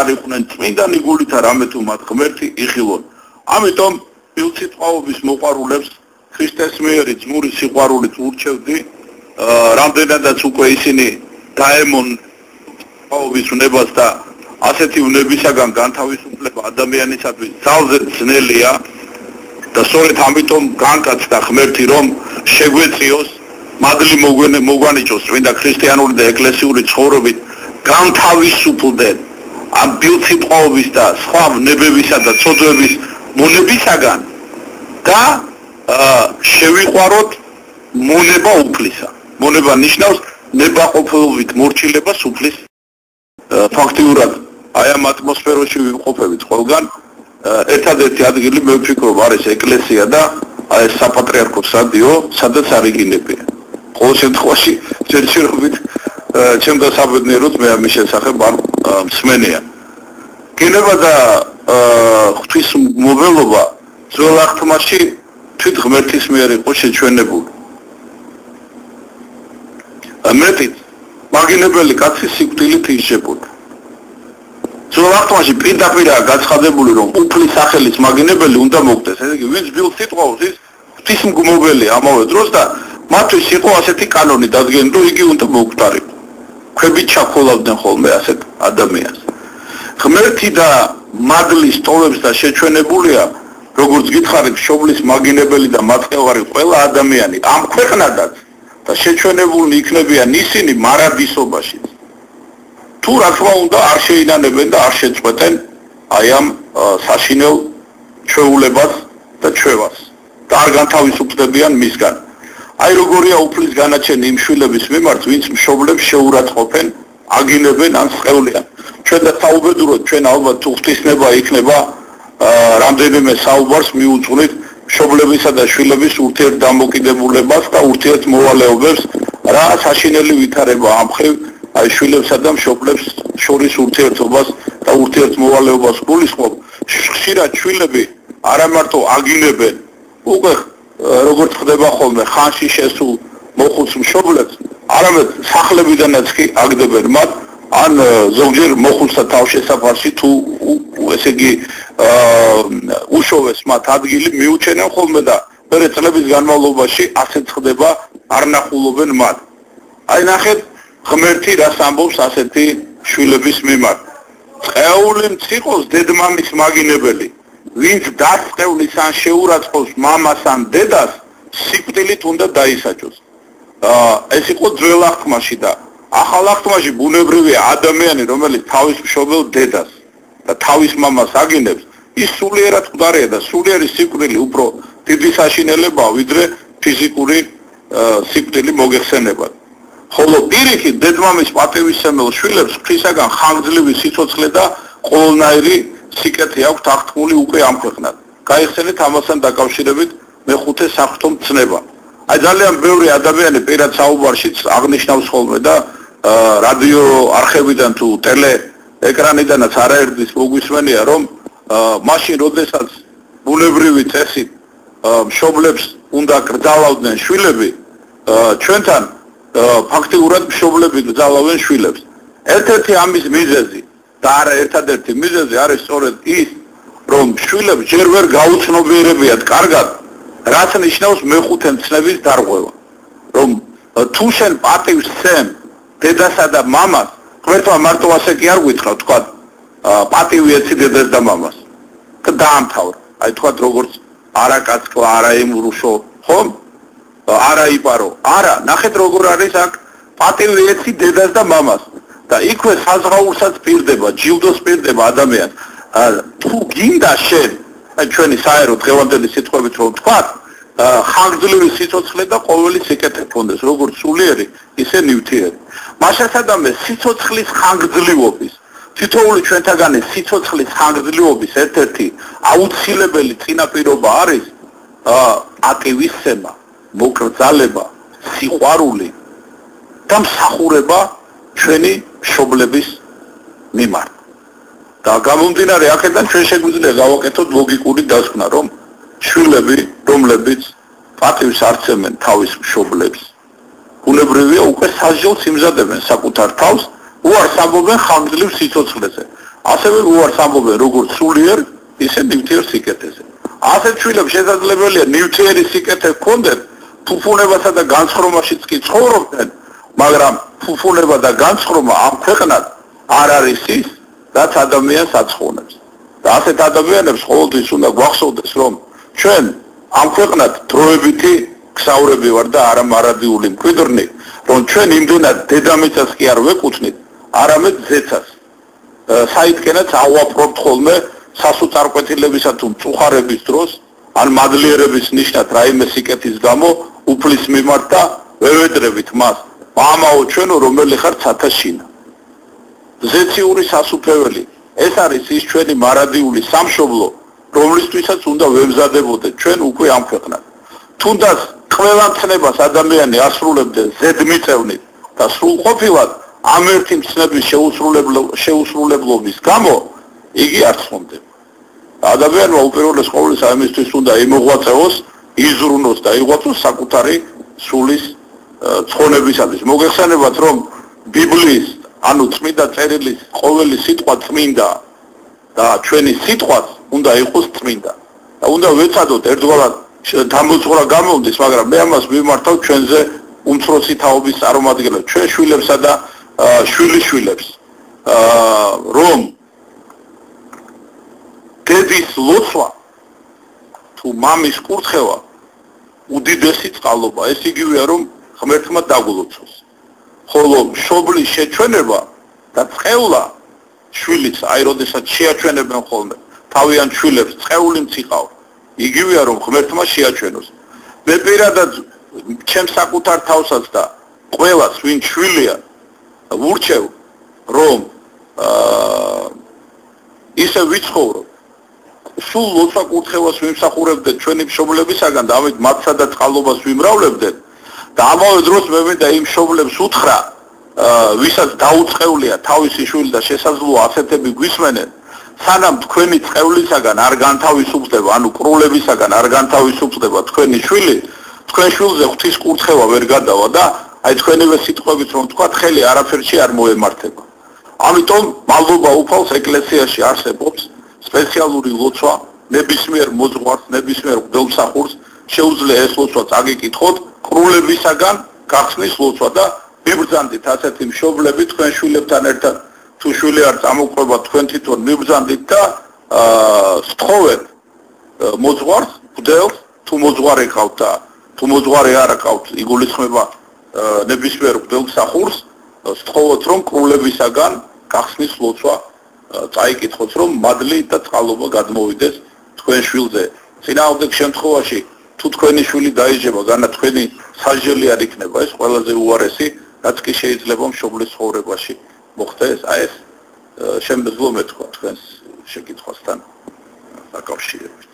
არ იყვნენ წმინდანი გულით არ ამე თუ მათ ღმერთი იხილონ. ამიტომ ფილსიტყვაობის მოყვარულებს ქრისტეს მიერი ძმური სიყვარულით ურჩევდი, რამდენადაც უკვე ისინი დაემონ ყვაობის უნებას და ასეთი უნებისაგან განთავისუფლება ადამიანისათვის ძალზე ძნელია და სწორედ ამიტომ განკაცდა ღმერთი რომ შეგვეწიოს მადლი მოგვანიჭოს წმინდა ქრისტიანული და ეკლესიური ცხოვრებით განთავისუფლდნენ ამ ფილსიტყვაობის და სხვა ნებებისა და ცოდვების მონებისაგან და შევიყვაროთ მონება უფლისა. მონება ნიშნავს ნებაყოფლობით მორჩილებას უფლის ფაქტიურად აი ამ ატმოსფეროში ვიმყოფებით ყველგან ერთადერთი ადგილი მე ვფიქრობ არის ეკლესია და აი საპატრიარქო სადიო სადაც არიგინებია. ყოველ შემთხვევაში ჯერჯერობით ჩემ დასაბედნიეროდ მე ამის შესახებ არ მსმენია. გენება და ღვთისმოველობა ძველ აღთქმაში თვით ღმერთის მიერ იყო შეჩვენებული. მეტიც მაგინებელი კაცი სიკვდილით იშებოდა. ძველ აღთქმაში პირდაპირაა გაცხადებული რომ უფლის სახელის მაგინებელი უნდა მოგდეს. ესე იგი ვინც ბილს სიტყვავს ის ღვთისმგმობელია ამავე დროს და მათთვის იყო ასეთი კანონი დადგენილი რომ იგი უნდა მოგვტარიყო. ქვებით ჩაქოლავდნენ ხოლმე ასეთ ადამიანს. ღმერთი და მადლის ტოვებს და შეჩვენებულია როგორც გითხარით მშობლის მაგინებელი და მატყევარი ყველა ადამიანი ამ ქვეყნადაც და შეჩვენებულნი იქნებიან ისინი მარადისობაში. თუ რა თქმა უნდა არ შეინანებენ და არ შეწყვეტენ აი ამ საშინელ ჩვეულებას და ჩვევას და არ განთავისუფლებიან მისგან. აი როგორია უფლის განაჩენი იმ შვილების მიმართ ვინც მშობლებს შეურაცხყოფენ, აგინებენ ან სხეულიან. ჩვენ და საუბედუროთ ჩვენ ალბათ თუ ღვთისნება იქნება რამდენიმე საუბარს მიუძღვნით მშობლებისა და შვილების ურთიერთდამოკიდებულებას და ურთიერთმოვალეობებს რა საშინელი ვითარება ამხრივ აი შვილებსა და მშობლებს შორის ურთიერთობას და ურთიერთმოვალეობას გულისხმობ. ხშირად შვილები არა მარტო აგინებენ უკვე როგორც ხდება ხოლმე ხანში შესულ მოხუც მშობლებს არამედ სახლებიდანაც კი აგდებენ მათ ან ზოგჯერ მოხუცთა თავშესაფარში თუ ესე იგი უშოვეს მათ ადგილი მიუჩენენ ხოლმე და მერე წლების განმავლობაში ასეც ხდება არ ნახულობენ მათ. აი ნახეთ ღმერთი რას ამბობს ასეთი შვილების მიმართ. წეული მციყოს დედმამის მაგინებელი ვინც დასწევლის ან შეურაცხყოფს მამას ან დედას სიკვდილით უნდა დაისაჯოს. ეს იყო ძველ აღთქმაში და ახალ აღთქმაში ბუნებრივია ადამიანი რომელიც თავის მშობელ დედას და თავის მამას აგინებს ის სულიერად მკვდარია და სულიერი სიკვდილი უფრო დიდი საშინელებაა ვიდრე ფიზიკური სიკვდილი მოგეხსენებათ. ხოლო პირიქით დედმამის პატივისცემელ შვილებს ღვთისაგან ხანგრძლივი სიცოცხლე და ყოველნაირი სიკეთე აქვს აღთქმული უკვე ამ ქვეყნად. გაიხსენეთ ამასთან დაკავშირებით მეხუთე საფრთხო მცნება. აი ძალიან ბევრი ადამიანი პირად საუბარშიც აღნიშნავს ხოლმე და რადიო არხებიდან თუ ტელე ეკრანიდანაც არაერთის მოგვისმენია რომ მაშინ როდესაც ბუნებრივი წესით მშობლებს უნდა კრძალავდნენ შვილები ჩვენთან ფაქტიურად მშობლები კრძალავენ შვილებს. ერთ-ერთი ამის მიზეზი და არა ერთადერთი მიზეზი არის სწორედ ის რომ შვილებს ჯერ ვერ გაუცნობიერებიათ კარგად რაც ნიშნავს მეხუთე მცნების დარღვევა. რომ თუ შენ პატივს სცემ დედასა და მამას, ღმერთმა მარტო ასე კი არ გვითხრა, თქვა პატივი ეცი დედას და მამას. და დაამთავრა. აი თქვა როგორც არა კაცკლა, არა იმრუშო, ხომ? არა იპარო. არა, ნახეთ როგორ არის აქ პატივი ეცი დედას და მამას. და იქვე საზღაურსაც პირდება, ჯილდოს პირდება ადამიანს. თუ გინდა შენ ჩვენი საერო დღევანდელი სიტყვებით რომ თქვა ხანგრძლივი სიცოცხლე და ყოველი სიკეთე ქონდეს როგორც სულიერი ისე ნივთიერი. მაშასადამე სიცოცხლის ხანგრძლივობის თითოეული ჩვენთაგანი სიცოცხლის ხანგრძლივობის ერთ-ერთი აუცილებელი წინაპირობა არის პატივისცემა, მოკრძალება, სიყვარული და მსახურება ჩვენი მშობლების მიმართ. და გამომდინარე აქედან ჩვენ შეგვიძლია გავაკეთოთ ლოგიკური დასკვნა რომ შვილები რომლებიც პატივს არცემენ თავის მშობლებს ბუნებრივია უკვე სასჯელს იმზადებენ საკუთარ თავს უარს ამბობენ ხანგრძლივ სიცოცხლეზე. ასევე უარს ამბობენ როგორც სულიერ, ისე ნივთიერ სიკეთეზე. ასეთ შვილებს შესაძლებელია ნივთიერი სიკეთე ჰქონდეთ, ფუფუნებასა და განცხრომაშიც კი ცხოვრობდნენ, მაგრამ ფუფუნება და განცხრომა ამ ქვეყნად არ არის ის, რაც ადამიანს აცხონებს. და ასეთ ადამიანებს ყოველთვის უნდა გვახსოვდეს, რომ ჩვენ ამ ქვეყნად დროებითი ქსაურები ვარ და არა მარადიული მკვიდრნი, რომ ჩვენ იმდენად დედამიწას კი არ ვეკუთვნით, არამედ ზეცას. საითქენაც ავუპრობთ ხოლმე სასუწარკვეთილებისა თუ მწუხარების დროს, ან მადლიერების ნიშნად რაიმე სიკეთის გამო უფლის მიმართ და ვევედრებით მას. მამაო ჩვენო, რომელი ხარ ცათაშინა. ზეციური სასუფეველი, ეს არის ის ჩვენი მარადიული სამშობლო, რომლისთვისაც უნდა ვემზადებოდეთ ჩვენ უკვე ამ ქვეყნად. თუნდაც ყველა მცნებას ადამიანი ასრულებდეს ზედმიწევნით და სრულყოფილად ამ ერთი მცნების შეუსრულებლობის გამო იგი არ ცხონდება. ადამიანმა უპირველეს ყოვლისა ამისთვის უნდა იმოღვაწეოს, იზრუნოს და იღვაწოს საკუთარი სულის ცხონებისათვის. მოგეხსენებათ, რომ ბიბლიის, ანუ წმინდა წერილის ყოველი სიტყვა წმინდა და ჩვენი სიტყვაც უნდა იყოს წმინდა. და უნდა ვეცადოთ ერთგვარად დამოწვრა გამოვდის, მაგრამ მე ამას ვიმართავ ჩვენზე უმცროსი თაობის წარმომადგენლებს, ჩვენ შვილებსა და შვილიშვილებს, რომ დედის ლოცვა თუ მამის კურთხევა უდიდესი წყალობა, ეს იგივეა, რომ ღმერთმა დაგულოცოს. ხოლო მშობლის შეჩვენება და წყევლა შვილის, აი როდესაც შეაჩვენებენ ხოლმე თავიანთ შვილებს, წყეული მციყავ, იგივეა, რომ ღმერთმა შეაჩვენოს. მე პირადად ჩემს საკუთარ თავსაც და ყველას, ვინ შვილია, ვურჩევ, რომ ისე ვიცხოვრო, სულ ლოცვა კურთხევას ვიმსახურებდეთ ჩვენი მშობლებისაგან და ამით მათსა და წყალობას ვიმრავლებდეთ და ამავე დროს მე მინდა იმ მშობლებს უთხრა, ვისაც დაუწყევლია თავისი შვილი და შესაძლოა ასეთები გვისმენენ, სანამ თქვენი წყევლისაგან არ განთავისუფლდება, ანუ კრულებისაგან არ განთავისუფლდება თქვენი შვილი, თქვენ შვილზე ღვთის კურთხევა ვერ გადავა და აი თქვენივე სიტყვებით რომ თქვა, ხელი არაფერში არ მოემართება. ამიტომ მადლობა უფალს ეკლესიაში არსებობს სპეციალური ლოცვა, ნებისმიერ მოძღვარს, ნებისმიერ მღვდელმსახურს შეუძლია ეს ლოცვა წაგიკითხოთ, კრულებისაგან გახსნის ლოცვა და მიბრძანდით ასეთი მშობლები თქვენ შვილებთან ერთად, თუ შვილი არ წამოყვება თქვენ თვითონ მიბრძანდით და სთხოვეთ მოძღვარს, მღვდელს, თუ მოძღვარი ყავთ და თუ მოძღვარი არ ყავთ, იგულისხმება ნებისმიერ მღვდელმსახურს, სთხოვოთ რომ კრულებისაგან გახსნის ლოცვა წაიკითხოთ, რომ მადლი და წყალობა გადმოვიდეს თქვენ შვილზე. წინააღმდეგ შემთხვევაში თუ თქვენი შვილი დაიჯება, განა თქვენი სასჯელი არ იქნება, ეს ყველაზე უარესი, რაც კი შეიძლება მშობლის ცხოვრებაში მოხდეს. აი ეს შემეძლო მეთქვა თქვენს შეკითხვასთან დაკავშირებით.